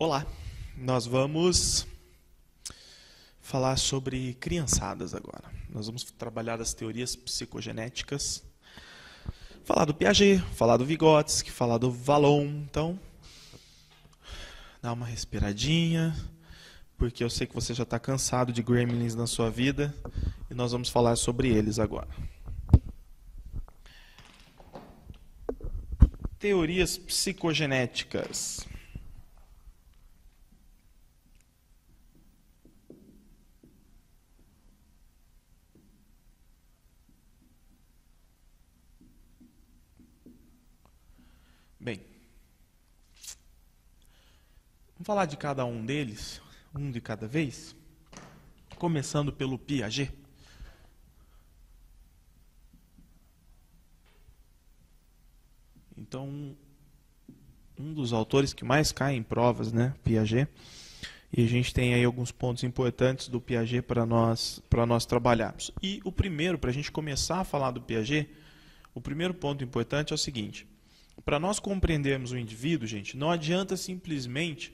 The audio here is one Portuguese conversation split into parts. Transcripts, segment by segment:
Olá, nós vamos falar sobre criançadas agora. Nós vamos trabalhar as teorias psicogenéticas, falar do Piaget, falar do Vygotsky, falar do Vallon. Então, dá uma respiradinha, porque eu sei que você já está cansado de gremlins na sua vida e nós vamos falar sobre eles agora. Teorias psicogenéticas. Bem, vamos falar de cada um deles, um de cada vez, começando pelo Piaget. Então, um dos autores que mais cai em provas, né, Piaget, e a gente tem aí alguns pontos importantes do Piaget para nós trabalharmos. E o primeiro, para a gente começar a falar do Piaget, o primeiro ponto importante é o seguinte: para nós compreendermos o indivíduo, gente, não adianta simplesmente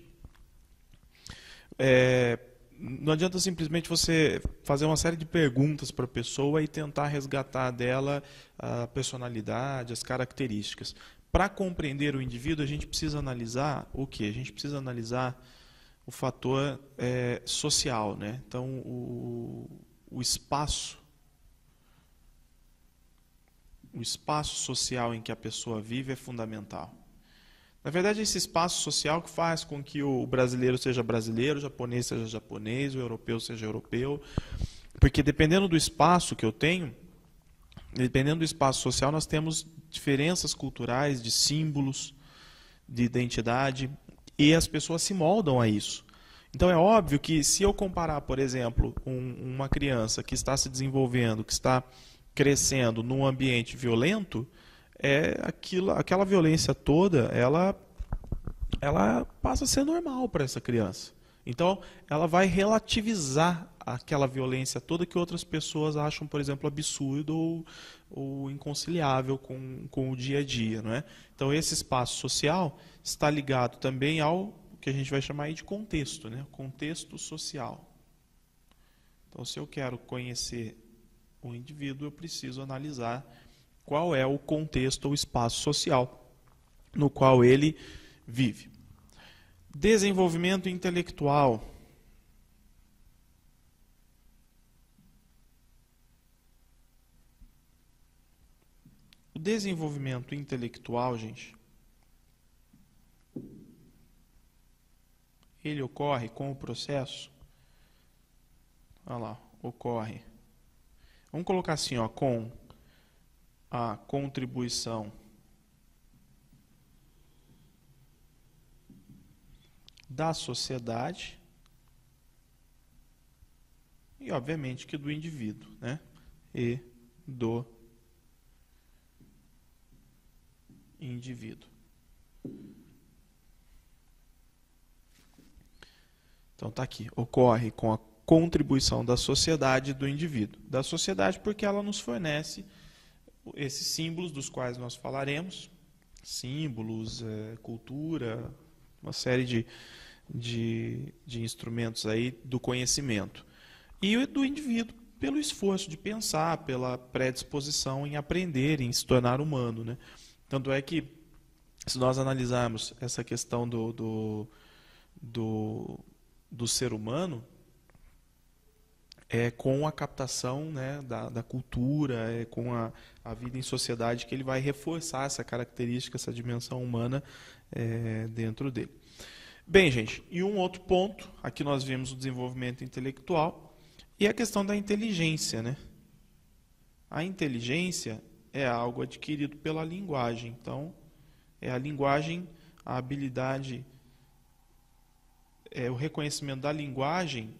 você fazer uma série de perguntas para a pessoa e tentar resgatar dela a personalidade, as características. Para compreender o indivíduo, a gente precisa analisar o quê? A gente precisa analisar o fator social, né? Então, o espaço social em que a pessoa vive é fundamental. Na verdade, esse espaço social que faz com que o brasileiro seja brasileiro, o japonês seja japonês, o europeu seja europeu. Porque dependendo do espaço que eu tenho, dependendo do espaço social, nós temos diferenças culturais, de símbolos, de identidade, e as pessoas se moldam a isso. Então é óbvio que se eu comparar, por exemplo, uma criança que está se desenvolvendo, que está crescendo num ambiente violento, aquela violência toda, ela passa a ser normal para essa criança. Então, ela vai relativizar aquela violência toda que outras pessoas acham, por exemplo, absurdo ou inconciliável com o dia a dia, não é? Então, esse espaço social está ligado também ao que a gente vai chamar aí de contexto, né? Contexto social. Então, se eu quero conhecer o indivíduo, eu preciso analisar qual é o contexto ou espaço social no qual ele vive. Desenvolvimento intelectual. O desenvolvimento intelectual, gente, ele ocorre com o processo. Olha lá, ocorre. Vamos colocar assim, ó, com a contribuição da sociedade e, obviamente, que do indivíduo, né? E do indivíduo. Então tá aqui, ocorre com a contribuição da sociedade e do indivíduo. Da sociedade porque ela nos fornece esses símbolos dos quais nós falaremos, símbolos, cultura, uma série de instrumentos aí do conhecimento. E do indivíduo pelo esforço de pensar, pela predisposição em aprender, em se tornar humano, né? Tanto é que, se nós analisarmos essa questão do ser humano, com a captação, né, da cultura, com a vida em sociedade, que ele vai reforçar essa característica, essa dimensão humana dentro dele. Bem, gente, e um outro ponto, aqui nós vimos o desenvolvimento intelectual e a questão da inteligência, né? A inteligência é algo adquirido pela linguagem, então é a linguagem, a habilidade, o reconhecimento da linguagem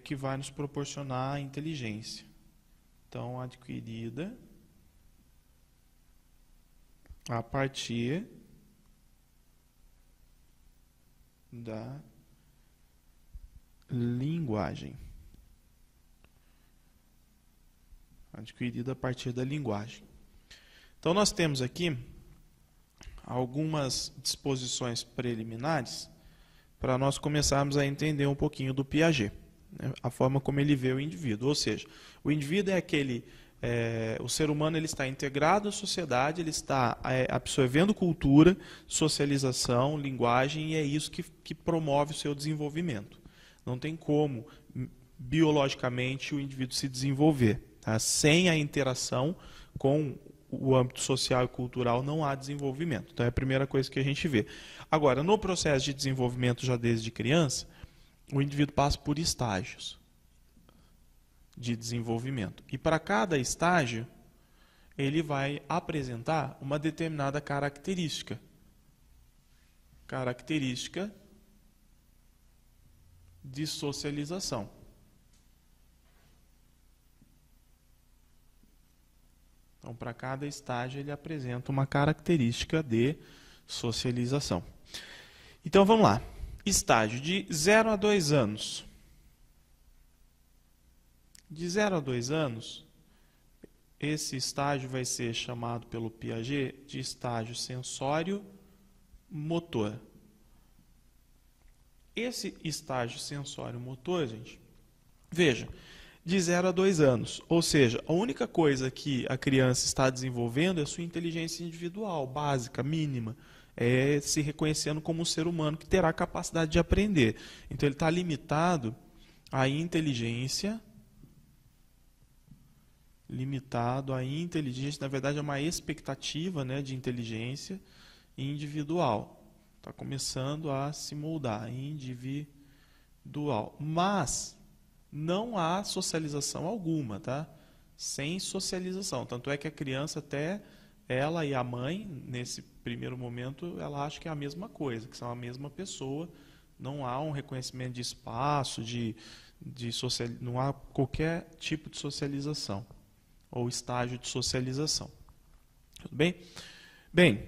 que vai nos proporcionar a inteligência. Então, adquirida a partir da linguagem. Adquirida a partir da linguagem. Então, nós temos aqui algumas disposições preliminares para nós começarmos a entender um pouquinho do Piaget, né? A forma como ele vê o indivíduo. Ou seja, o indivíduo é aquele... o ser humano ele está integrado à sociedade, ele está absorvendo cultura, socialização, linguagem, e é isso que promove o seu desenvolvimento. Não tem como, biologicamente, o indivíduo se desenvolver. Tá? Sem a interação com o âmbito social e cultural, não há desenvolvimento. Então, é a primeira coisa que a gente vê. Agora, no processo de desenvolvimento, já desde criança, o indivíduo passa por estágios de desenvolvimento. E para cada estágio, ele vai apresentar uma determinada característica. Característica de socialização. Então, para cada estágio, ele apresenta uma característica de socialização. Então, vamos lá. Estágio de 0 a 2 anos. De 0 a 2 anos, esse estágio vai ser chamado pelo Piaget de estágio sensório-motor. Esse estágio sensório-motor, gente, veja, de 0 a 2 anos. Ou seja, a única coisa que a criança está desenvolvendo é a sua inteligência individual, básica, mínima. É se reconhecendo como um ser humano que terá capacidade de aprender. Então, ele está limitado à inteligência. Na verdade, é uma expectativa, né, de inteligência individual. Está começando a se moldar, individual. Mas não há socialização alguma, tá? Sem socialização. Tanto é que a criança, até ela e a mãe, nesse primeiro momento, ela acha que é a mesma coisa, que são a mesma pessoa. Não há um reconhecimento de espaço, não há qualquer tipo de socialização ou estágio de socialização. Tudo bem? Bem,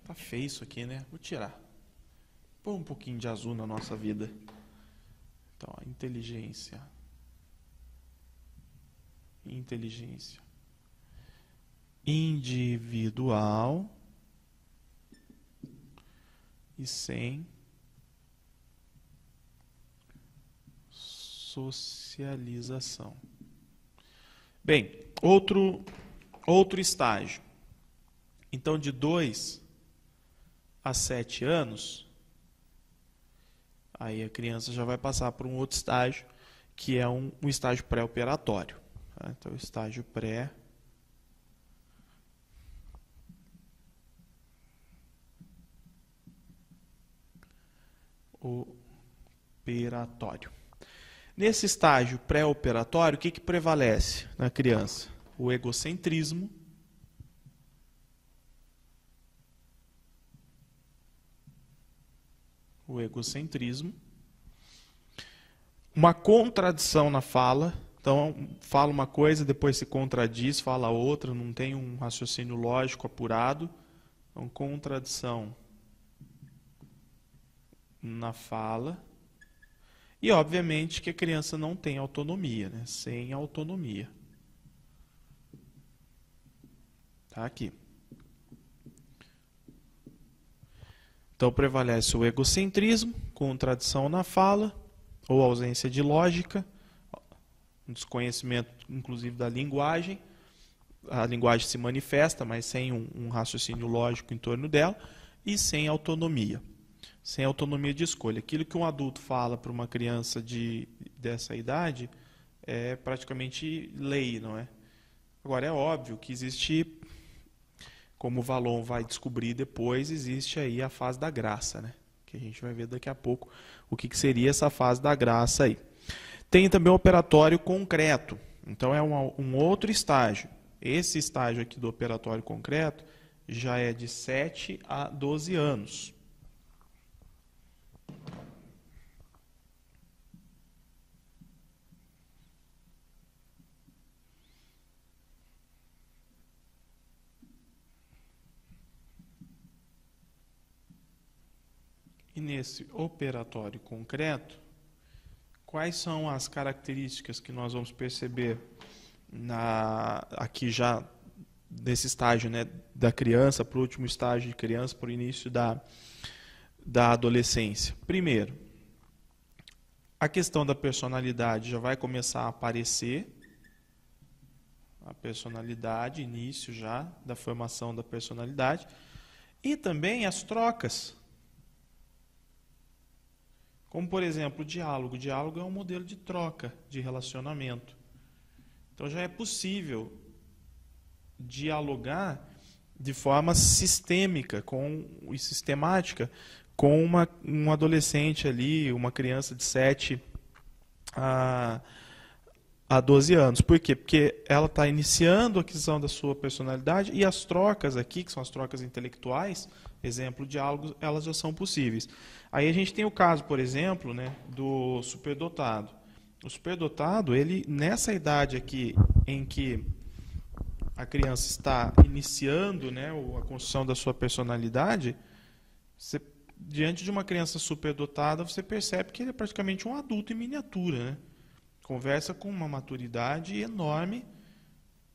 tá feio isso aqui, né? Vou tirar. Põe um pouquinho de azul na nossa vida. Então, a inteligência individual e sem socialização. Bem, outro estágio. Então, de 2 a 7 anos, aí a criança já vai passar por um outro estágio, que é um estágio pré-operatório. Tá? Então, o estágio pré-operatório. Nesse estágio pré-operatório, o que prevalece na criança? O egocentrismo. Uma contradição na fala. Então, fala uma coisa, depois se contradiz, fala outra, não tem um raciocínio lógico apurado. Então, contradição na fala. E, obviamente, que a criança não tem autonomia, né? Sem autonomia. Tá aqui. Então, prevalece o egocentrismo, contradição na fala, ou ausência de lógica, um desconhecimento, inclusive, da linguagem. A linguagem se manifesta, mas sem um raciocínio lógico em torno dela, e sem autonomia. Sem autonomia de escolha. Aquilo que um adulto fala para uma criança dessa idade é praticamente lei, não é? Agora, é óbvio que existe, como o Vallon vai descobrir depois, existe aí a fase da graça, né? Que a gente vai ver daqui a pouco o que seria essa fase da graça aí. Tem também o operatório concreto. Então, é um outro estágio. Esse estágio aqui do operatório concreto já é de 7 a 12 anos. E nesse operatório concreto, quais são as características que nós vamos perceber aqui já desse estágio, né, da criança para o último estágio de criança, para o início da adolescência. Primeiro, a questão da personalidade já vai começar a aparecer, a personalidade, início já da formação da personalidade, e também as trocas. Como, por exemplo, o diálogo. O diálogo é um modelo de troca, de relacionamento. Então já é possível dialogar de forma sistêmica e sistemática com um adolescente ali, uma criança de 7 a 12 anos. Por quê? Porque ela está iniciando a aquisição da sua personalidade e as trocas aqui, que são as trocas intelectuais, exemplo, diálogos, elas já são possíveis. Aí a gente tem o caso, por exemplo, né, do superdotado. O superdotado, ele, nessa idade aqui em que a criança está iniciando, né, a construção da sua personalidade, diante de uma criança superdotada, você percebe que ele é praticamente um adulto em miniatura, né? Conversa com uma maturidade enorme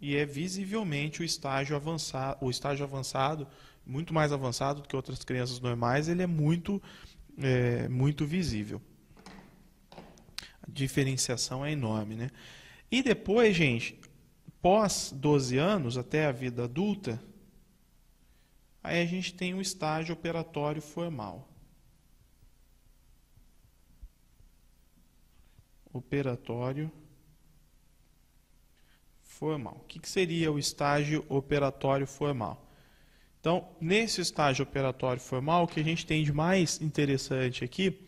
e é visivelmente o estágio avançado, muito mais avançado do que outras crianças normais, ele é muito visível. A diferenciação é enorme, né? E depois, gente, pós 12 anos, até a vida adulta, aí a gente tem o estágio operatório formal. Operatório formal. O que seria o estágio operatório formal? Então, nesse estágio operatório formal, o que a gente tem de mais interessante aqui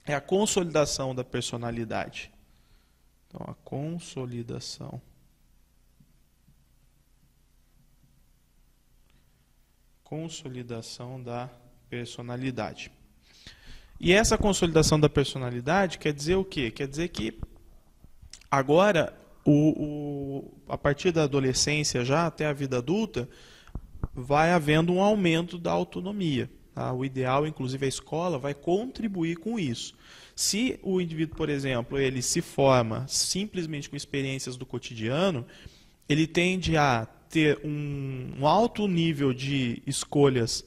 é a consolidação da personalidade. Então, a consolidação da personalidade. E essa consolidação da personalidade quer dizer o quê? Quer dizer que agora, a partir da adolescência já até a vida adulta, vai havendo um aumento da autonomia. Tá? O ideal, inclusive a escola, vai contribuir com isso. Se o indivíduo, por exemplo, ele se forma simplesmente com experiências do cotidiano, ele tende a ter um alto nível de escolhas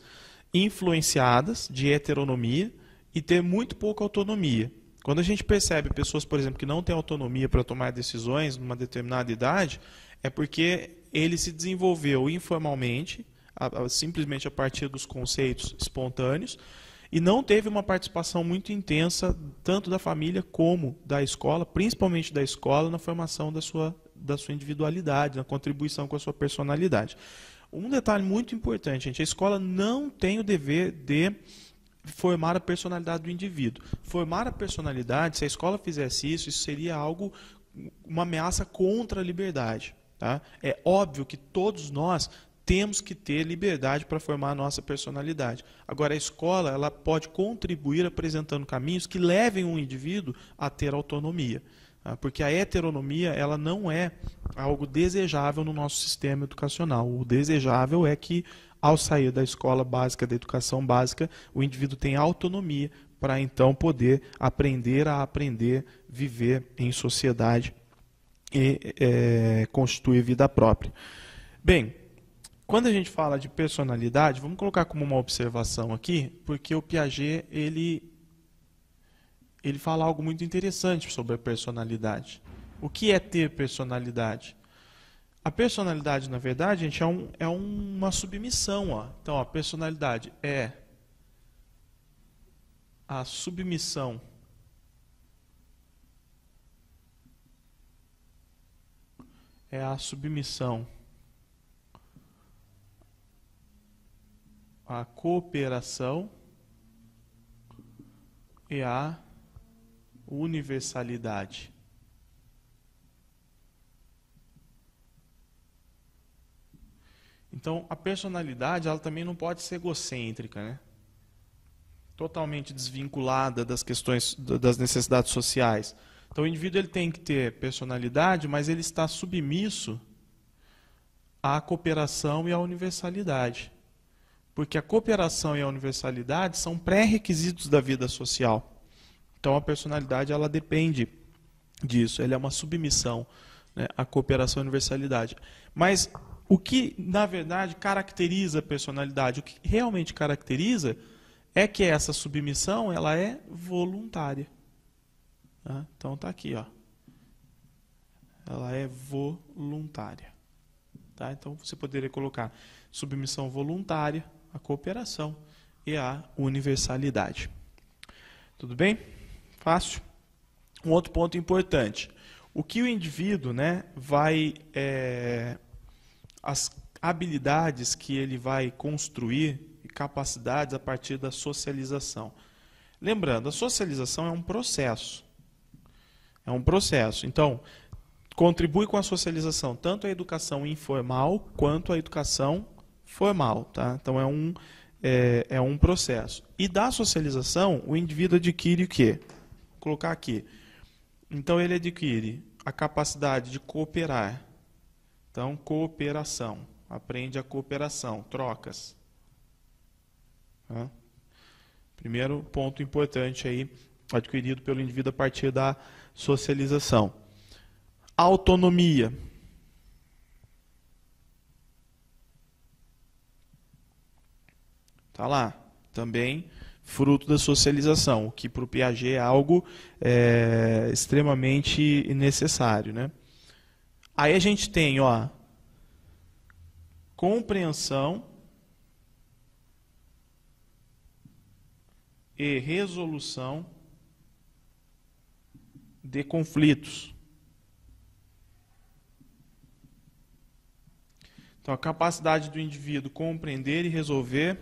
influenciadas, de heteronomia, e ter muito pouca autonomia. Quando a gente percebe pessoas, por exemplo, que não têm autonomia para tomar decisões numa determinada idade, é porque ele se desenvolveu informalmente, simplesmente a partir dos conceitos espontâneos, e não teve uma participação muito intensa, tanto da família como da escola, principalmente da escola, na formação da sua individualidade, na contribuição com a sua personalidade. Um detalhe muito importante, gente, a escola não tem o dever de formar a personalidade do indivíduo. Formar a personalidade, se a escola fizesse isso seria uma ameaça contra a liberdade. Tá? É óbvio que todos nós temos que ter liberdade para formar a nossa personalidade. Agora, a escola ela pode contribuir apresentando caminhos que levem um indivíduo a ter autonomia. Tá? Porque a heteronomia ela não é algo desejável no nosso sistema educacional. O desejável é que, ao sair da escola básica, da educação básica, o indivíduo tem autonomia para então poder aprender, viver em sociedade e constituir vida própria. Bem, quando a gente fala de personalidade, vamos colocar como uma observação aqui, porque o Piaget ele fala algo muito interessante sobre a personalidade. O que é ter personalidade? A personalidade, na verdade, gente, é uma submissão. Ó. Então, a personalidade é a submissão à cooperação e à universalidade. Então, a personalidade ela também não pode ser egocêntrica, né? Totalmente desvinculada das questões das necessidades sociais. Então, o indivíduo ele tem que ter personalidade, mas ele está submisso à cooperação e à universalidade. Porque a cooperação e a universalidade são pré-requisitos da vida social. Então, a personalidade ela depende disso, ela é uma submissão, né, à cooperação e universalidade. Mas o que, na verdade, caracteriza a personalidade, o que realmente caracteriza é que essa submissão ela é voluntária. Tá? Então está aqui, ó. Ela é voluntária. Tá? Então você poderia colocar submissão voluntária, a cooperação e a universalidade. Tudo bem? Fácil? Um outro ponto importante. O que o indivíduo, né, as habilidades que ele vai construir e capacidades a partir da socialização. Lembrando, a socialização é um processo. É um processo. Então, contribui com a socialização tanto a educação informal quanto a educação formal. Tá? Então, é um processo. E da socialização, o indivíduo adquire o quê? Vou colocar aqui. Então, ele adquire a capacidade de cooperar. Então, cooperação. Aprende a cooperação, trocas. Tá? Primeiro ponto importante aí, adquirido pelo indivíduo a partir da socialização. Autonomia. Tá lá. Também fruto da socialização, o que para o Piaget é algo extremamente necessário, né? Aí a gente tem, ó, compreensão e resolução de conflitos. Então, a capacidade do indivíduo compreender e resolver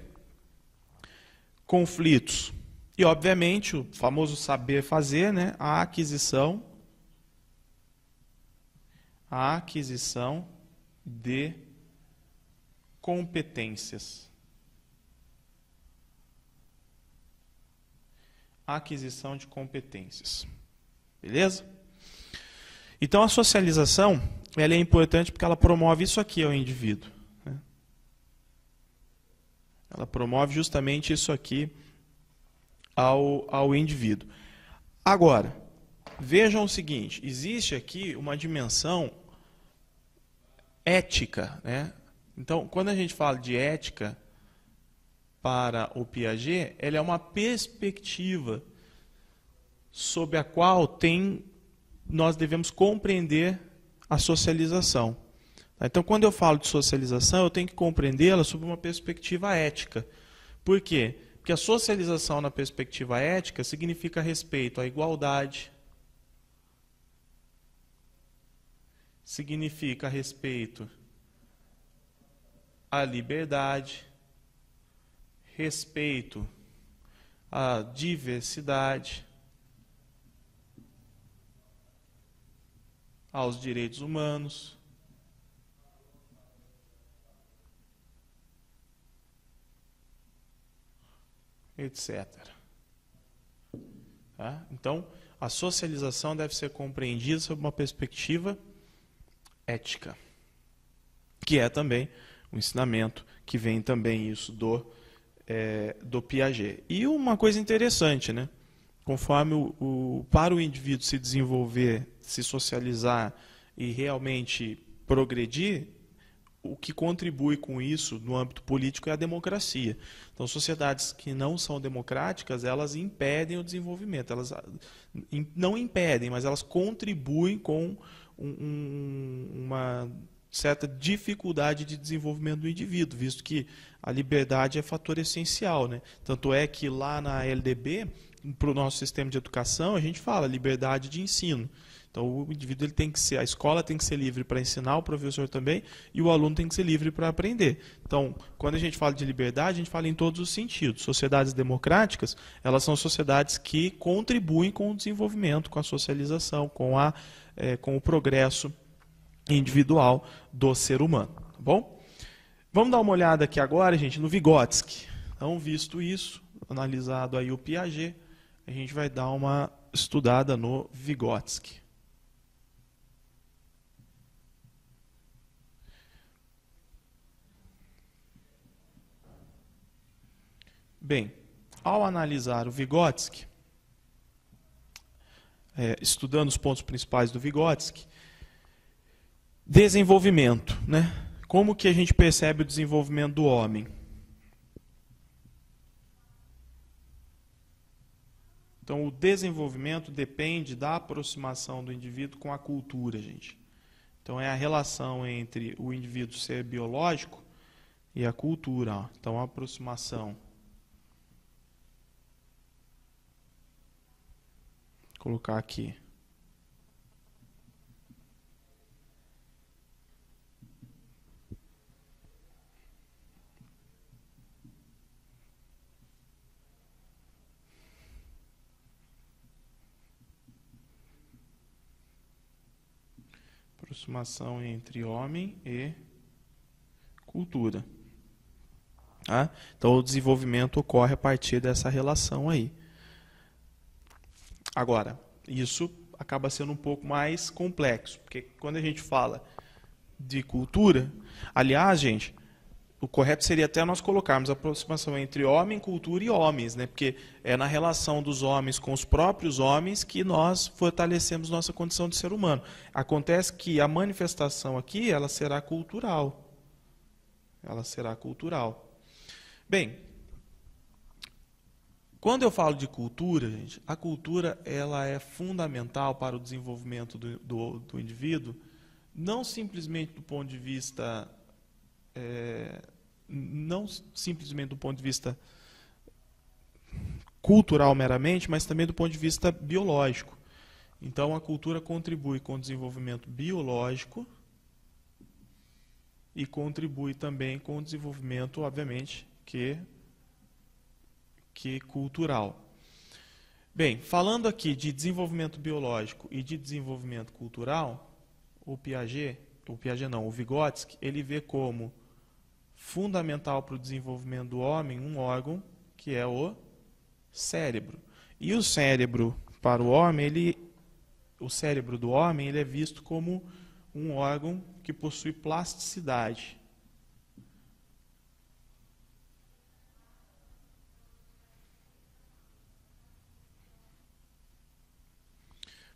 conflitos. E, obviamente, o famoso saber fazer, né? A aquisição de competências. Aquisição de competências. Beleza? Então, a socialização ela é importante porque ela promove isso aqui ao indivíduo. Né? Ela promove justamente isso aqui ao indivíduo. Agora, vejam o seguinte, existe aqui uma dimensão ética. Né? Então, quando a gente fala de ética para o Piaget, ela é uma perspectiva sob a qual nós devemos compreender a socialização. Então, quando eu falo de socialização, eu tenho que compreendê-la sob uma perspectiva ética. Por quê? Porque a socialização na perspectiva ética significa respeito à igualdade, significa respeito à liberdade, respeito à diversidade, aos direitos humanos, etc. Tá? Então, a socialização deve ser compreendida sob uma perspectiva ética, que é também um ensinamento que vem também isso do Piaget. E uma coisa interessante, né? Conforme para o indivíduo se desenvolver, se socializar e realmente progredir, o que contribui com isso no âmbito político é a democracia. Então, sociedades que não são democráticas, elas impedem o desenvolvimento. Elas não impedem, mas elas contribuem com uma certa dificuldade de desenvolvimento do indivíduo, visto que a liberdade é fator essencial. Né? Tanto é que lá na LDB, para o nosso sistema de educação, a gente fala liberdade de ensino. Então, o indivíduo a escola tem que ser livre para ensinar, o professor também, e o aluno tem que ser livre para aprender. Então, quando a gente fala de liberdade, a gente fala em todos os sentidos. Sociedades democráticas, elas são sociedades que contribuem com o desenvolvimento, com a socialização, com o progresso individual do ser humano. Tá bom? Vamos dar uma olhada aqui agora, gente, no Vygotsky. Então, visto isso, analisado aí o Piaget, a gente vai dar uma estudada no Vygotsky. Bem, ao analisar o Vygotsky, estudando os pontos principais do Vygotsky, desenvolvimento, né? Como que a gente percebe o desenvolvimento do homem? Então, o desenvolvimento depende da aproximação do indivíduo com a cultura, gente. Então, é a relação entre o indivíduo ser biológico e a cultura. Ó. Então, a aproximação. Vou colocar aqui. Aproximação entre homem e cultura. Tá? Então, o desenvolvimento ocorre a partir dessa relação aí. Agora, isso acaba sendo um pouco mais complexo, porque quando a gente fala de cultura, aliás, gente, o correto seria até nós colocarmos a aproximação entre homem, cultura e homens, né? Porque é na relação dos homens com os próprios homens que nós fortalecemos nossa condição de ser humano. Acontece que a manifestação aqui, ela será cultural. Ela será cultural. Bem, quando eu falo de cultura, gente, a cultura ela é fundamental para o desenvolvimento do indivíduo, não simplesmente do ponto de vista cultural meramente, mas também do ponto de vista biológico. Então, a cultura contribui com o desenvolvimento biológico e contribui também com o desenvolvimento, obviamente, que cultural. Bem, falando aqui de desenvolvimento biológico e de desenvolvimento cultural, o Vygotsky, ele vê como fundamental para o desenvolvimento do homem um órgão que é o cérebro. E o cérebro para o homem, o cérebro do homem, ele é visto como um órgão que possui plasticidade.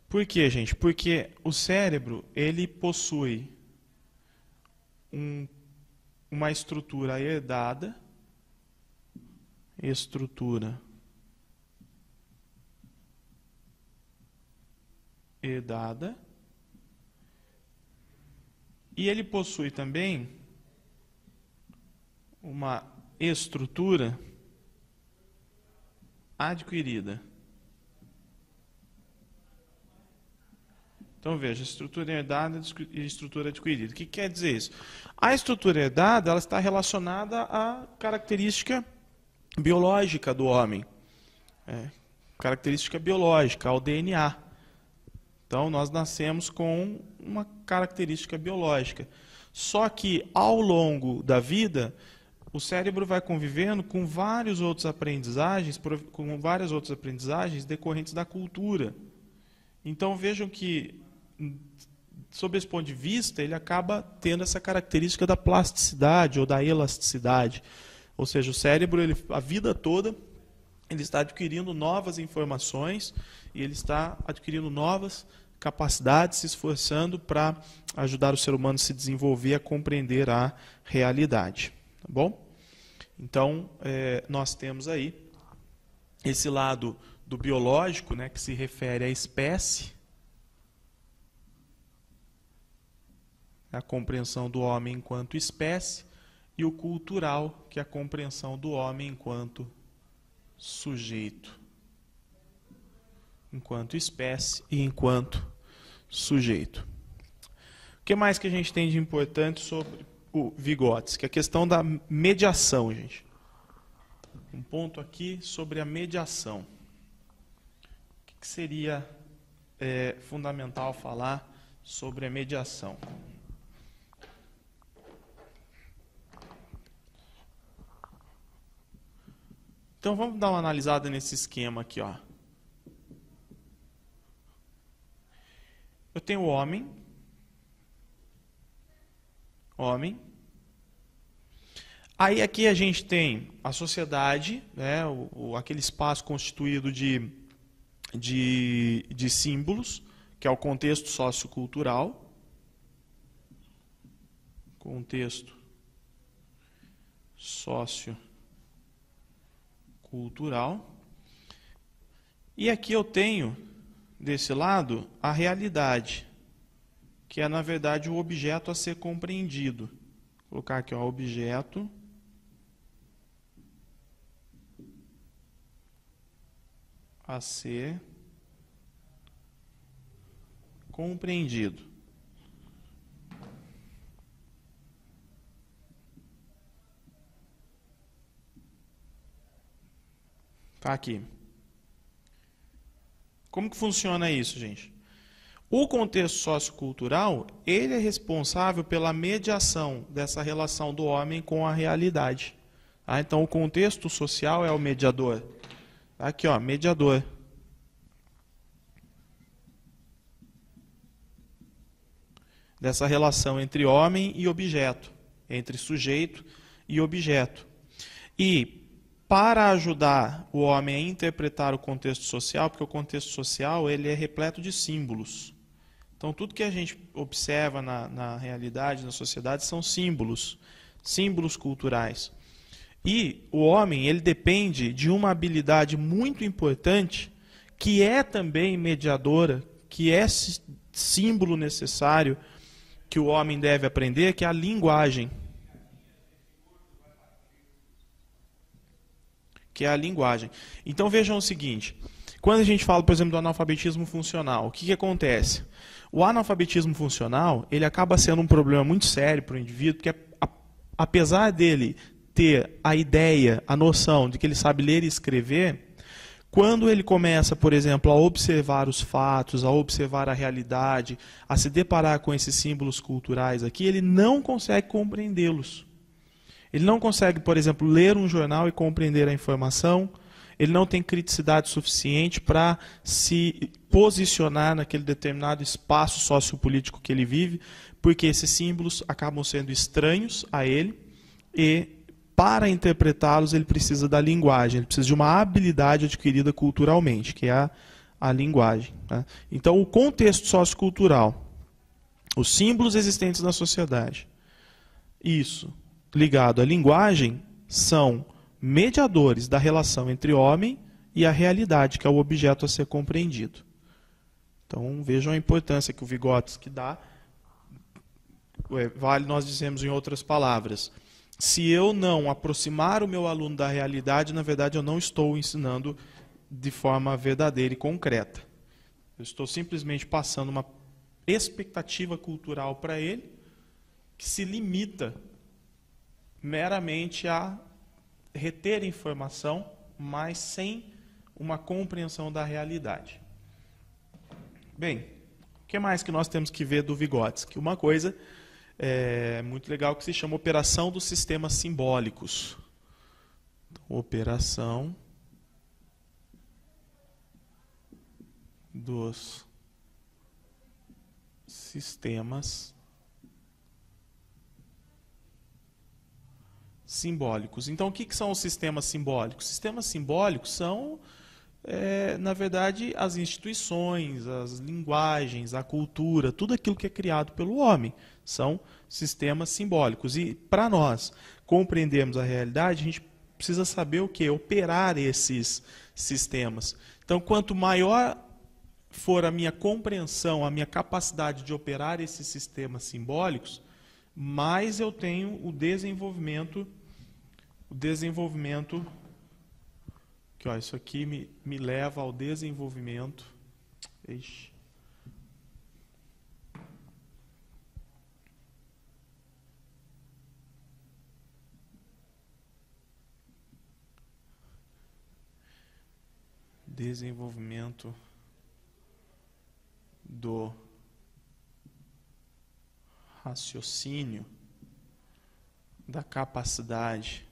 Por quê, gente? Porque o cérebro, ele possui uma estrutura herdada, e ele possui também uma estrutura adquirida. Então, veja, estrutura herdada e estrutura adquirida. O que quer dizer isso? A estrutura herdada ela está relacionada à característica biológica do homem. Característica biológica, ao DNA. Então, nós nascemos com uma característica biológica. Só que, ao longo da vida, o cérebro vai convivendo com várias outras aprendizagens decorrentes da cultura. Então, vejam que, sob esse ponto de vista, ele acaba tendo essa característica da plasticidade ou da elasticidade. Ou seja, o cérebro, a vida toda, ele está adquirindo novas informações e ele está adquirindo novas capacidades, se esforçando para ajudar o ser humano a se desenvolver, a compreender a realidade. Tá bom? Então, nós temos aí esse lado do biológico, né, que se refere à espécie, a compreensão do homem enquanto espécie, e o cultural, que é a compreensão do homem enquanto sujeito. Enquanto espécie e enquanto sujeito. O que mais que a gente tem de importante sobre o Vygotsky? A questão da mediação, gente. Um ponto aqui sobre a mediação. O que seria fundamental falar sobre a mediação? Então vamos dar uma analisada nesse esquema aqui, ó. Eu tenho o homem. Aí aqui a gente tem a sociedade, né, aquele espaço constituído de símbolos, que é o contexto sociocultural. contexto sociocultural. E aqui eu tenho, desse lado, a realidade, que é, na verdade, o objeto a ser compreendido. Vou colocar aqui, ó, objeto a ser compreendido. Tá aqui. Como que funciona isso, gente? O contexto sociocultural, ele é responsável pela mediação dessa relação do homem com a realidade. Tá? Então, o contexto social é o mediador. Aqui, ó, mediador. Dessa relação entre homem e objeto, entre sujeito e objeto. E para ajudar o homem a interpretar o contexto social, porque o contexto social ele é repleto de símbolos. Então, tudo que a gente observa na realidade, na sociedade, são símbolos, símbolos culturais. E o homem ele depende de uma habilidade muito importante, que é também mediadora, que é símbolo necessário que o homem deve aprender, que é a linguagem. Que é a linguagem. Então vejam o seguinte, quando a gente fala, por exemplo, do analfabetismo funcional, o que acontece? O analfabetismo funcional, ele acaba sendo um problema muito sério para o indivíduo, porque apesar dele ter a ideia, a noção de que ele sabe ler e escrever, quando ele começa, por exemplo, a observar os fatos, a observar a realidade, a se deparar com esses símbolos culturais aqui, ele não consegue compreendê-los. Ele não consegue, por exemplo, ler um jornal e compreender a informação. Ele não tem criticidade suficiente para se posicionar naquele determinado espaço sociopolítico que ele vive, porque esses símbolos acabam sendo estranhos a ele e, para interpretá-los, ele precisa da linguagem, ele precisa de uma habilidade adquirida culturalmente, que é a linguagem. Tá? Então, o contexto sociocultural, os símbolos existentes na sociedade, isso ligado à linguagem, são mediadores da relação entre homem e a realidade, que é o objeto a ser compreendido. Então, vejam a importância que o Vygotsky dá. Vale nós dizemos em outras palavras. Se eu não aproximar o meu aluno da realidade, na verdade eu não estou ensinando de forma verdadeira e concreta. Eu estou simplesmente passando uma expectativa cultural para ele que se limita meramente a reter informação, mas sem uma compreensão da realidade. Bem, o que mais que nós temos que ver do Vygotsky? Uma coisa muito legal que se chama operação dos sistemas simbólicos. Operação dos sistemas simbólicos. Então, o que são os sistemas simbólicos? Sistemas simbólicos são, na verdade, as instituições, as linguagens, a cultura, tudo aquilo que é criado pelo homem. São sistemas simbólicos. E, para nós compreendermos a realidade, a gente precisa saber o quê? Operar esses sistemas. Então, quanto maior for a minha compreensão, a minha capacidade de operar esses sistemas simbólicos, mais eu tenho o desenvolvimento que, ó, isso aqui me leva ao desenvolvimento. Ixi. Desenvolvimento do raciocínio, da capacidade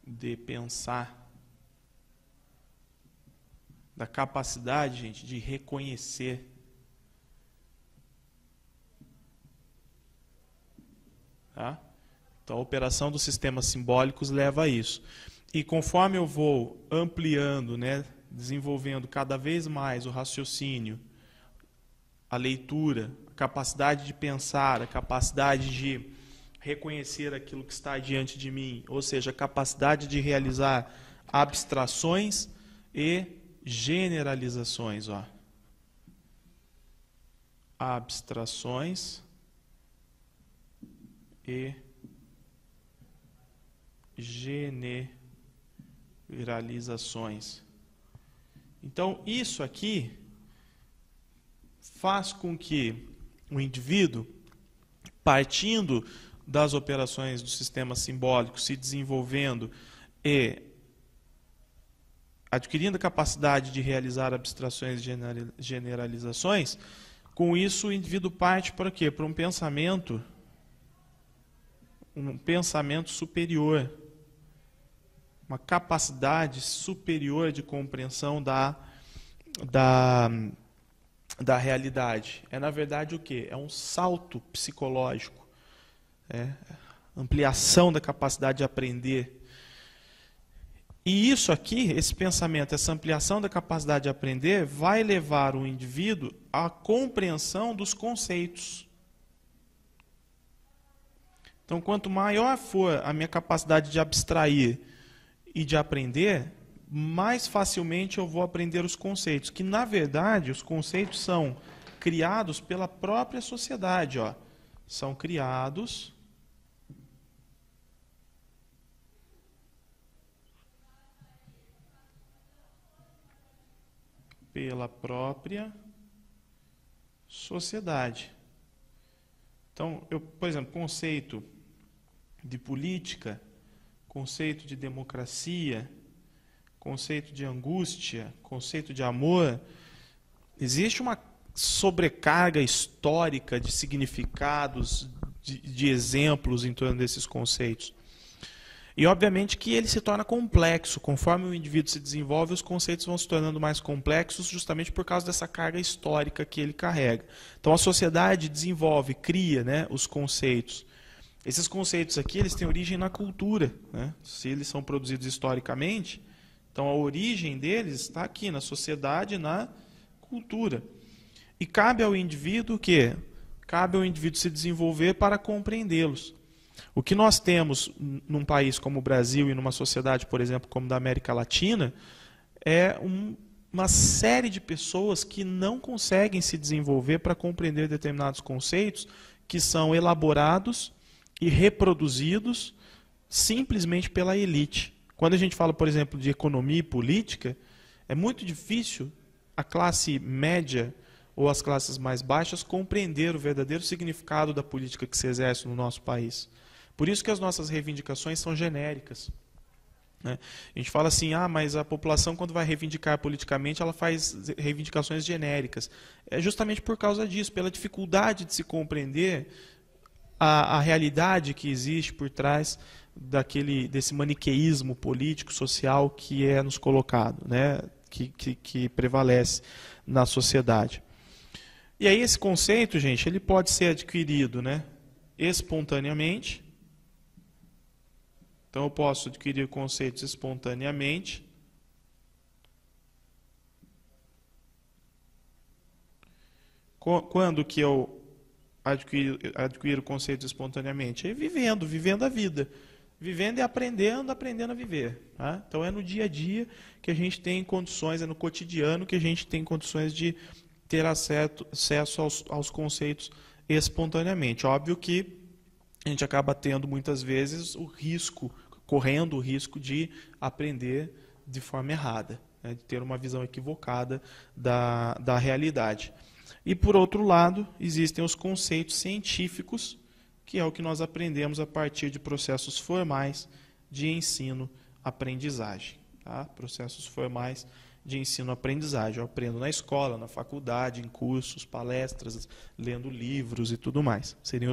de pensar, da capacidade, gente, de reconhecer. Tá? Então, a operação dos sistemas simbólicos leva a isso. E conforme eu vou ampliando, né, desenvolvendo cada vez mais o raciocínio a leitura, a capacidade de pensar, a capacidade de reconhecer aquilo que está diante de mim, ou seja, a capacidade de realizar abstrações e generalizações. Ó. Abstrações e generalizações. Então, isso aqui faz com que o indivíduo, partindo das operações do sistema simbólico, se desenvolvendo e adquirindo a capacidade de realizar abstrações e generalizações, com isso o indivíduo parte para quê? Para um pensamento superior, uma capacidade superior de compreensão da realidade. É, na verdade, o quê? É um salto psicológico, ampliação da capacidade de aprender. E isso aqui, esse pensamento, essa ampliação da capacidade de aprender, vai levar o indivíduo à compreensão dos conceitos. Então, quanto maior for a minha capacidade de abstrair e de aprender, mais facilmente eu vou aprender os conceitos, que na verdade os conceitos são criados pela própria sociedade, ó. São criados pela própria sociedade. Então, por exemplo, conceito de política, conceito de democracia, conceito de angústia, conceito de amor, existe uma sobrecarga histórica de significados, de exemplos em torno desses conceitos. E, obviamente, que ele se torna complexo. Conforme o indivíduo se desenvolve, os conceitos vão se tornando mais complexos justamente por causa dessa carga histórica que ele carrega. Então, a sociedade desenvolve, cria, né, os conceitos. Esses conceitos aqui, eles têm origem na cultura, né? Se eles são produzidos historicamente, então a origem deles está aqui, na sociedade, na cultura. E cabe ao indivíduo o quê? Cabe ao indivíduo se desenvolver para compreendê-los. O que nós temos num país como o Brasil e numa sociedade, por exemplo, como da América Latina, é uma série de pessoas que não conseguem se desenvolver para compreender determinados conceitos que são elaborados e reproduzidos simplesmente pela elite. Quando a gente fala, por exemplo, de economia e política, é muito difícil a classe média ou as classes mais baixas compreender o verdadeiro significado da política que se exerce no nosso país. Por isso que as nossas reivindicações são genéricas. Né? A gente fala assim, mas a população, quando vai reivindicar politicamente, ela faz reivindicações genéricas. É justamente por causa disso, pela dificuldade de se compreender a realidade que existe por trás desse maniqueísmo político, social que é nos colocado, né? que prevalece na sociedade. E aí esse conceito, gente, ele pode ser adquirido, né, espontaneamente. Então eu posso adquirir conceitos espontaneamente. Quando que eu adquiro conceitos espontaneamente? É vivendo a vida. Vivendo e aprendendo a viver. Tá? Então é no dia a dia que a gente tem condições, é no cotidiano que a gente tem condições de ter acesso aos conceitos espontaneamente. Óbvio que a gente acaba tendo muitas vezes correndo o risco de aprender de forma errada, né? De ter uma visão equivocada da realidade. E, por outro lado, existem os conceitos científicos, que é o que nós aprendemos a partir de processos formais de ensino-aprendizagem. Tá? Processos formais de ensino-aprendizagem. Eu aprendo na escola, na faculdade, em cursos, palestras, lendo livros e tudo mais. Seriam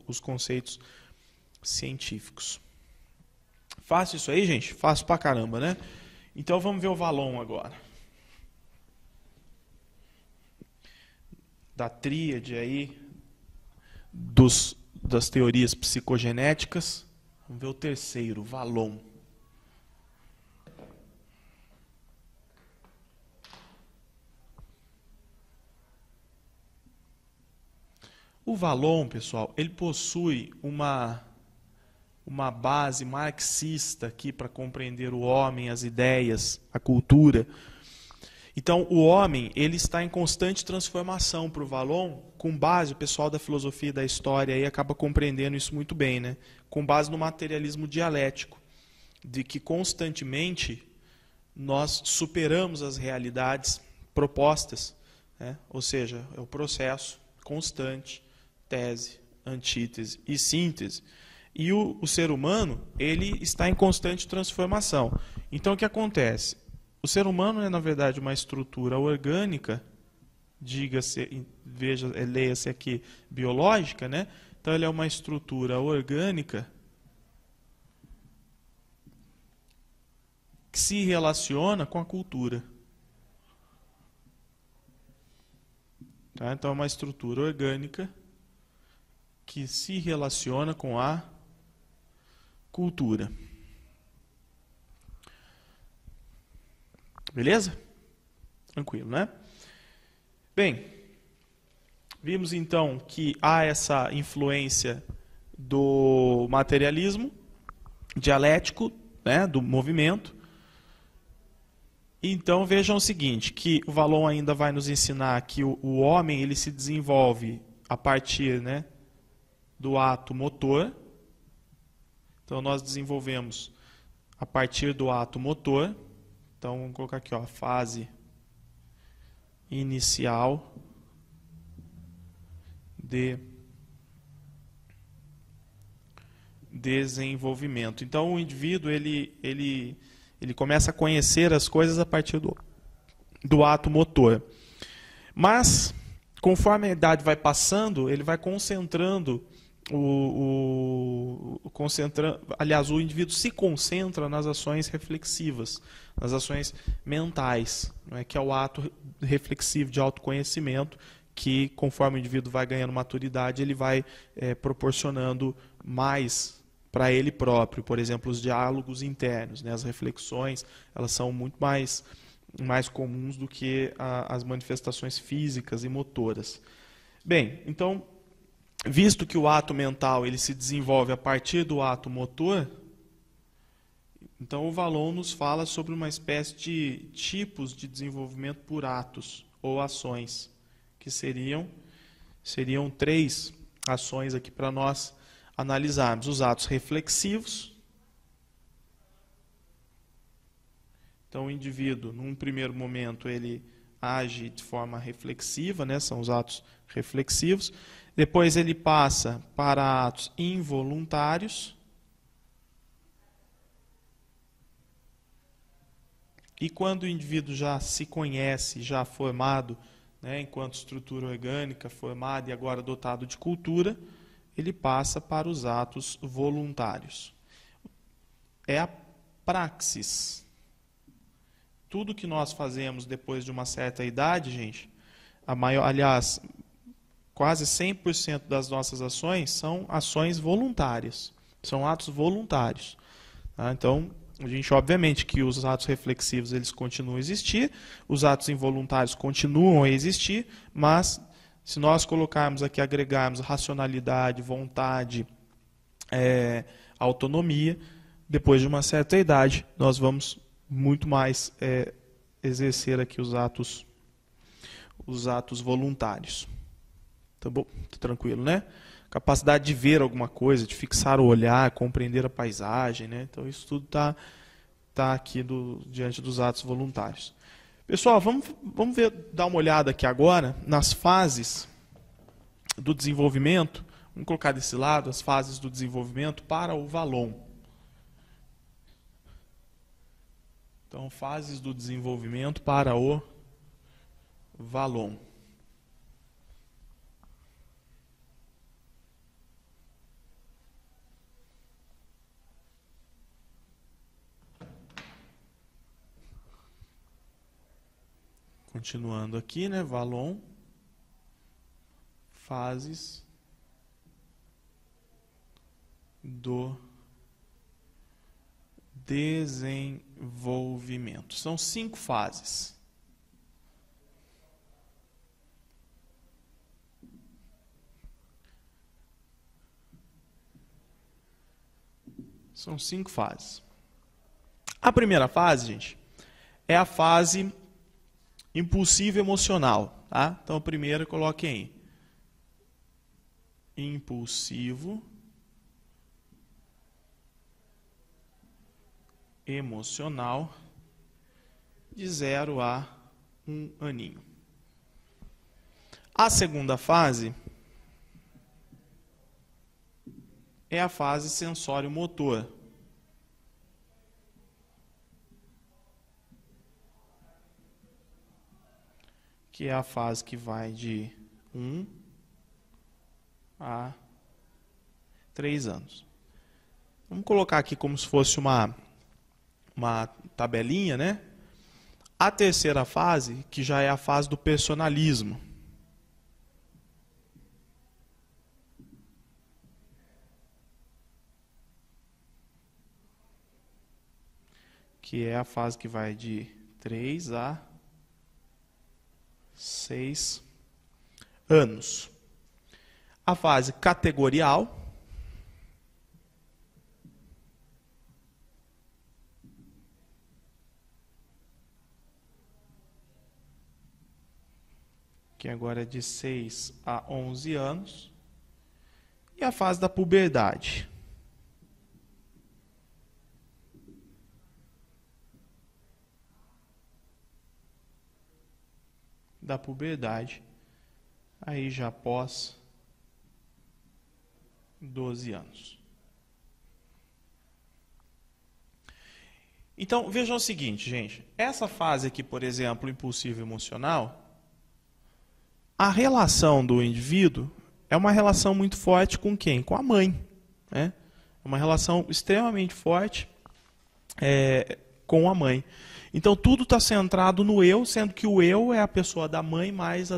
os conceitos científicos. Fácil isso aí, gente? Fácil pra caramba, né? Então vamos ver o Vallon agora. Da tríade aí das teorias psicogenéticas. Vamos ver o terceiro, Vallon. O Vallon, pessoal, ele possui uma base marxista aqui para compreender o homem, as ideias, a cultura. Então, o homem ele está em constante transformação para o Vallon, com base, o pessoal da filosofia e da história aí acaba compreendendo isso muito bem, né? Com base no materialismo dialético, de que constantemente nós superamos as realidades propostas, né? Ou seja, é o processo constante, tese, antítese e síntese. E o ser humano ele está em constante transformação. Então, o que acontece? O ser humano é, na verdade, uma estrutura orgânica, diga-se, veja, leia-se aqui, biológica, né? Então, ele é uma estrutura orgânica que se relaciona com a cultura. Tá? Então, é uma estrutura orgânica que se relaciona com a cultura. Beleza? Tranquilo, né? Bem, vimos então que há essa influência do materialismo dialético, né, do movimento. Então vejam o seguinte, que o Vallon ainda vai nos ensinar que o homem ele se desenvolve a partir, né, do ato motor. Então nós desenvolvemos a partir do ato motor. Então vamos colocar aqui, ó, fase inicial de desenvolvimento. Então o indivíduo ele começa a conhecer as coisas a partir do ato motor. Mas, conforme a idade vai passando, ele vai concentrando, aliás, o indivíduo se concentra nas ações reflexivas, nas ações mentais, não é? Que é o ato reflexivo de autoconhecimento, que conforme o indivíduo vai ganhando maturidade, ele vai proporcionando mais para ele próprio, por exemplo, os diálogos internos, né? As reflexões, elas são muito mais comuns do que as manifestações físicas e motoras. Bem, então, visto que o ato mental ele se desenvolve a partir do ato motor, então o Vallon nos fala sobre uma espécie de tipos de desenvolvimento por atos ou ações, que seriam 3 ações aqui para nós analisarmos: os atos reflexivos. Então, o indivíduo, num primeiro momento, ele age de forma reflexiva, né? São os atos reflexivos. Depois ele passa para atos involuntários. E quando o indivíduo já se conhece, já formado, né, enquanto estrutura orgânica, formado e agora dotado de cultura, ele passa para os atos voluntários. É a praxis. Tudo que nós fazemos depois de uma certa idade, gente, aliás, quase 100% das nossas ações são ações voluntárias, são atos voluntários. Tá? Então, a gente, obviamente, que os atos reflexivos eles continuam a existir, os atos involuntários continuam a existir, mas se nós colocarmos aqui, agregarmos racionalidade, vontade, autonomia, depois de uma certa idade, nós vamos muito mais exercer aqui os atos voluntários. Tá bom? Tá tranquilo, né? Capacidade de ver alguma coisa, de fixar o olhar, compreender a paisagem, né? Então isso tudo tá aqui diante dos atos voluntários. Pessoal, vamos dar uma olhada aqui agora nas fases do desenvolvimento. Vamos colocar desse lado as fases do desenvolvimento para o Vallon. Então, fases do desenvolvimento para o Vallon. Continuando aqui, né? Vallon, fases do desenvolvimento. São 5 fases. São 5 fases. A primeira fase, gente, é a fase impulsiva emocional. Tá? Então, a primeira, coloquem aí. Impulsivo emocional de 0 a 1 aninho. A segunda fase é a fase sensório-motor. Que é a fase que vai de 1 a 3 anos. Vamos colocar aqui como se fosse uma tabelinha, né? A terceira fase, que já é a fase do personalismo. Que é a fase que vai de 3 a 6 anos. A fase categorial, que agora é de 6 a 11 anos, e a fase da puberdade. Da puberdade, aí já após 12 anos. Então, vejam o seguinte, gente. Essa fase aqui, por exemplo, impulsivo emocional, a relação do indivíduo é uma relação muito forte com quem? Com a mãe. Né? É uma relação extremamente forte com a mãe. Então, tudo está centrado no eu, sendo que o eu é a pessoa da mãe mais a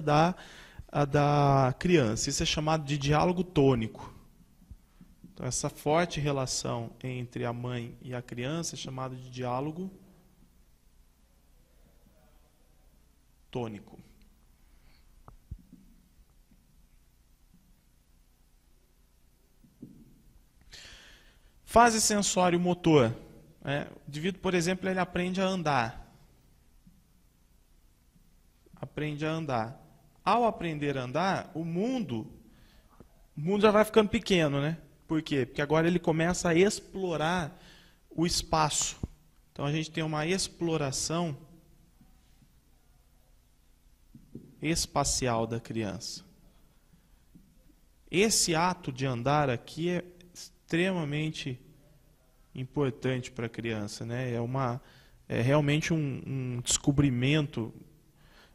da criança. Isso é chamado de diálogo tônico. Então, essa forte relação entre a mãe e a criança é chamada de diálogo tônico. Fase sensório-motor. O indivíduo, por exemplo, ele aprende a andar. Aprende a andar. Ao aprender a andar, o mundo já vai ficando pequeno, né? Por quê? Porque agora ele começa a explorar o espaço. Então a gente tem uma exploração espacial da criança. Esse ato de andar aqui é extremamente importante para a criança, né? É realmente um descobrimento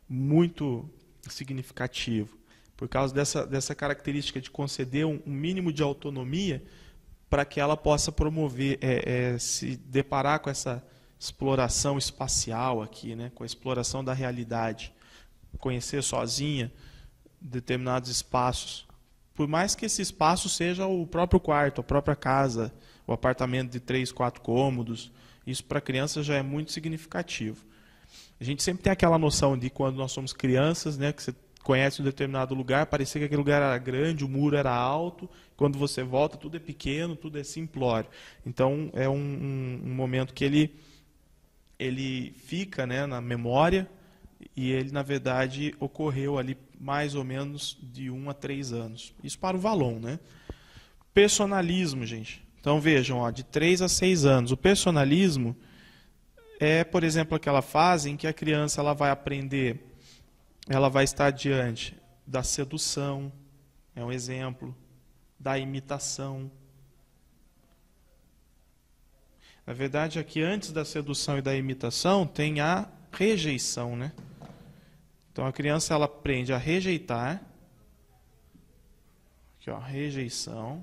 muito significativo, por causa dessa característica de conceder um mínimo de autonomia para que ela possa promover, se deparar com essa exploração espacial aqui, né? Com a exploração da realidade, conhecer sozinha determinados espaços. Por mais que esse espaço seja o próprio quarto, a própria casa, o apartamento de 3, 4 cômodos, isso para a criança já é muito significativo. A gente sempre tem aquela noção de quando nós somos crianças, né, que você conhece um determinado lugar, parecia que aquele lugar era grande, o muro era alto, quando você volta tudo é pequeno, tudo é simplório. Então é um momento que ele fica, né, na memória, e ele, na verdade, ocorreu ali mais ou menos de 1 a 3 anos. Isso para o Vallon, né? Personalismo, gente. Então vejam, ó, de 3 a 6 anos. O personalismo é, por exemplo, aquela fase em que a criança ela vai aprender, ela vai estar diante da sedução, é um exemplo, da imitação. Na verdade, aqui antes da sedução e da imitação tem a rejeição, né? Então a criança ela aprende a rejeitar, aqui ó, rejeição,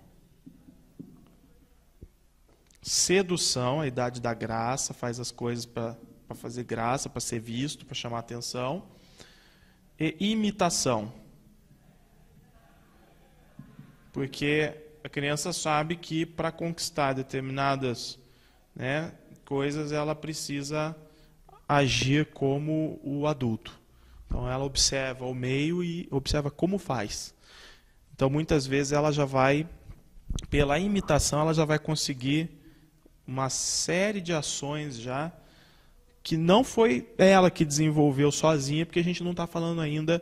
sedução, a idade da graça, faz as coisas para fazer graça, para ser visto, para chamar atenção, e imitação, porque a criança sabe que para conquistar determinadas, né, coisas ela precisa agir como o adulto. Então ela observa o meio e observa como faz. Então muitas vezes ela já vai, pela imitação, ela já vai conseguir uma série de ações já que não foi ela que desenvolveu sozinha, porque a gente não está falando ainda,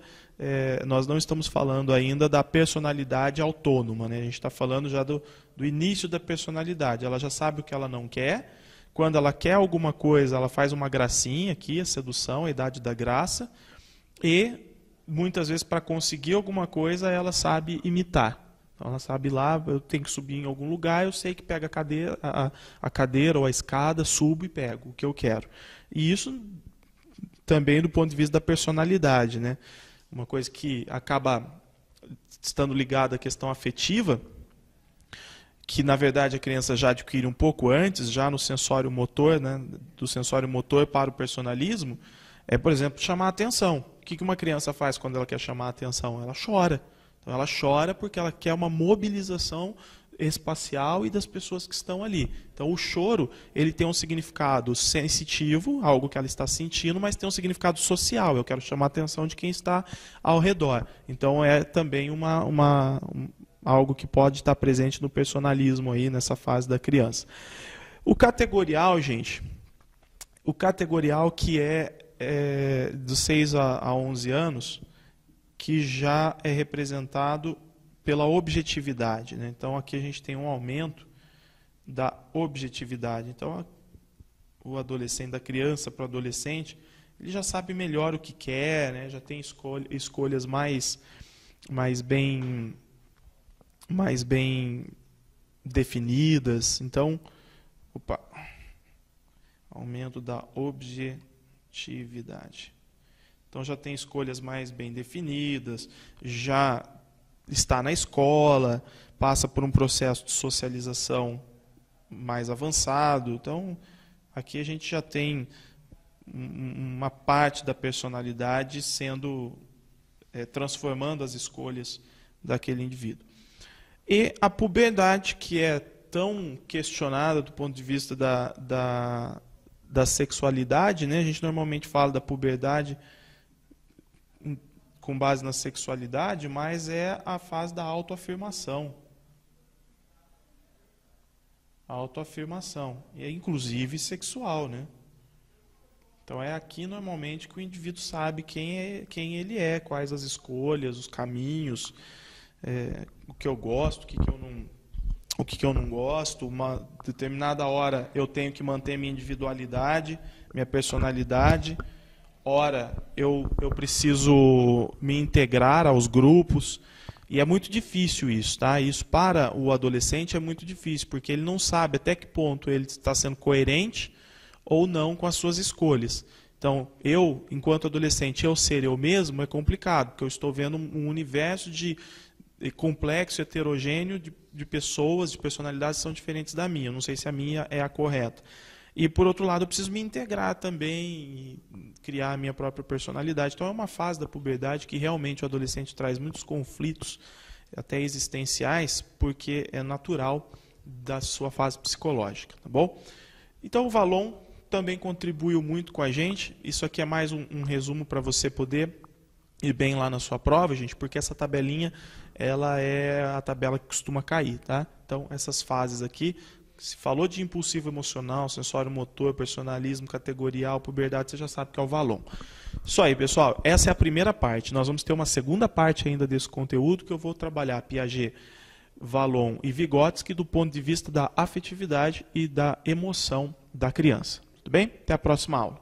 nós não estamos falando ainda da personalidade autônoma, né? A gente está falando já do início da personalidade. Ela já sabe o que ela não quer. Quando ela quer alguma coisa, ela faz uma gracinha aqui, a sedução, a idade da graça, e muitas vezes para conseguir alguma coisa ela sabe imitar. Então, ela sabe lá, eu tenho que subir em algum lugar, eu sei que pega a cadeira ou a escada, subo e pego o que eu quero. E isso também do ponto de vista da personalidade, né? Uma coisa que acaba estando ligada à questão afetiva, que na verdade a criança já adquire um pouco antes, já no sensório motor, né? Do sensório motor para o personalismo, é, por exemplo, chamar a atenção. O que uma criança faz quando ela quer chamar a atenção? Ela chora. Então, ela chora porque ela quer uma mobilização espacial e das pessoas que estão ali. Então, o choro ele tem um significado sensitivo, algo que ela está sentindo, mas tem um significado social. Eu quero chamar a atenção de quem está ao redor. Então, é também algo que pode estar presente no personalismo aí nessa fase da criança. O categorial, gente, o categorial que é dos 6 a 11 anos, que já é representado pela objetividade, né? Então, aqui a gente tem um aumento da objetividade. Então, o adolescente, da criança para o adolescente, ele já sabe melhor o que quer, né? Já tem escolhas mais bem definidas. Então, aumento da objetividade. Então já tem escolhas mais bem definidas, já está na escola, passa por um processo de socialização mais avançado. Então, aqui a gente já tem uma parte da personalidade sendo transformando as escolhas daquele indivíduo. E a puberdade, que é tão questionada do ponto de vista da sexualidade, né? A gente normalmente fala da puberdade com base na sexualidade, mas é a fase da autoafirmação. A autoafirmação, e é inclusive sexual, né? Então é aqui normalmente que o indivíduo sabe quem ele é, quais as escolhas, os caminhos, o que eu gosto, o que eu não gosto. Uma determinada hora eu tenho que manter minha individualidade, minha personalidade. Ora, eu preciso me integrar aos grupos, e é muito difícil isso, tá? Isso para o adolescente é muito difícil, porque ele não sabe até que ponto ele está sendo coerente ou não com as suas escolhas. Então, enquanto adolescente, eu ser eu mesmo é complicado, porque eu estou vendo um universo de complexo, heterogêneo de pessoas, de personalidades que são diferentes da minha. Eu não sei se a minha é a correta. E, por outro lado, eu preciso me integrar também e criar a minha própria personalidade. Então, é uma fase da puberdade que realmente o adolescente traz muitos conflitos, até existenciais, porque é natural da sua fase psicológica. Tá bom? Então, o Valon também contribuiu muito com a gente. Isso aqui é mais um resumo para você poder ir bem lá na sua prova, gente, porque essa tabelinha ela é a tabela que costuma cair. Tá? Então, essas fases aqui... Se falou de impulsivo emocional, sensório motor, personalismo, categorial, puberdade, você já sabe que é o Valon. Isso aí, pessoal. Essa é a primeira parte. Nós vamos ter uma segunda parte ainda desse conteúdo que eu vou trabalhar Piaget, Valon e Vygotsky do ponto de vista da afetividade e da emoção da criança. Tudo bem? Até a próxima aula.